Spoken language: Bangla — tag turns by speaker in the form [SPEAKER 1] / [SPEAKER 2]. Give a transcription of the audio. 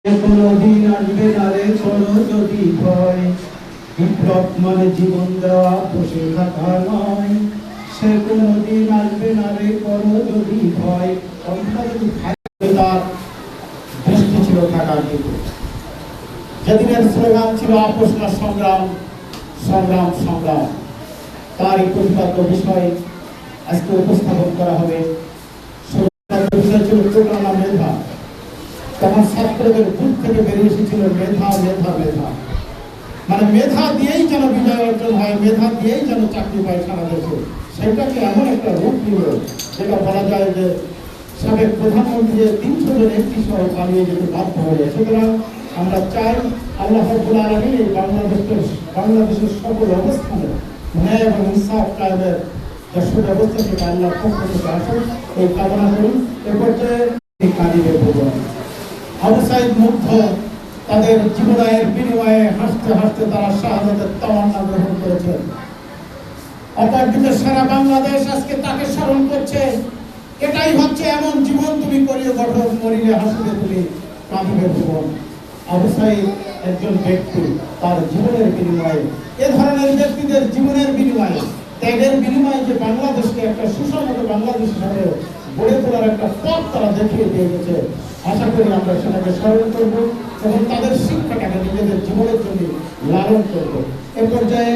[SPEAKER 1] কোনদিন আসবে না রে কোনো যদি ভয়, বিপ্লব মানে জীবন দেওয়া বসে থাকা নয়। সে কোনদিন আসবে না রে কোনো যদি ভয়। কণ্ঠটা যদি তার দৃষ্টি ছিল থাকার দিকে। যেদিনের স্লোগান ছিল আপোষ না সংগ্রাম, সংগ্রাম সংগ্রাম, তারই প্রতিপাদ্য বিষয় আজকে উপস্থাপন করা হবে। বিষয় ছিল প্রোগ্রাম মেধা। তখন ছাত্রদের বুক থেকে বেরিয়ে এসেছিল মেধা মেধা মেধা, মানে মেধা দিয়েই যেন বিজয় অর্জন হয়, মেধা দিয়েই যেন চাকরি পায় সারা দেশে। সেটাকে এমন একটা রূপ নিল যেটা বলা যায় যে সাবেক প্রধানমন্ত্রী 300 জন এমপি সহ পালিয়ে যেতে বাধ্য হয়ে। সুতরাং আমরা চাই আল্লাহ রাব্বুল আলামিন এই বাংলাদেশের সকল অবস্থানে ন্যায় এবং ইনসাফ কায়েমের যে সুব্যবস্থা সেটা আল্লাহর পক্ষ থেকে আসুন, এই কামনা করি। এ পর্যায়ে কারিগর ভবন আবু সাইদ মুগ্ধ, তাদের জীবনের বিনিময়ে হাসতে হাসতে তারা শাহাদাতের তামান্না গ্রহণ করেছেন। অপরদিকে সারা বাংলাদেশ আজকে তাকে স্মরণ করছে। এটাই হচ্ছে এমন জীবন তুমি করিয়ে গঠন, মরিলে হাসিবে তুমি কাঁদিবে ভুবন। আবু সাইদ একজন ব্যক্তি, তার জীবনের বিনিময়ে, এ ধরনের ব্যক্তিদের জীবনের বিনিময়ে, ত্যাগের বিনিময়ে যে বাংলাদেশকে একটা সুসংহত বাংলাদেশ হিসাবে গড়ে তোলার একটা পথ তারা দেখিয়ে দিয়ে গেছে। আশা করি আমরা সেটাকে স্মরণ করবো এবং তাদের শিক্ষাটাকে নিজেদের জীবনের জন্য লালন করবো। এ পর্যায়ে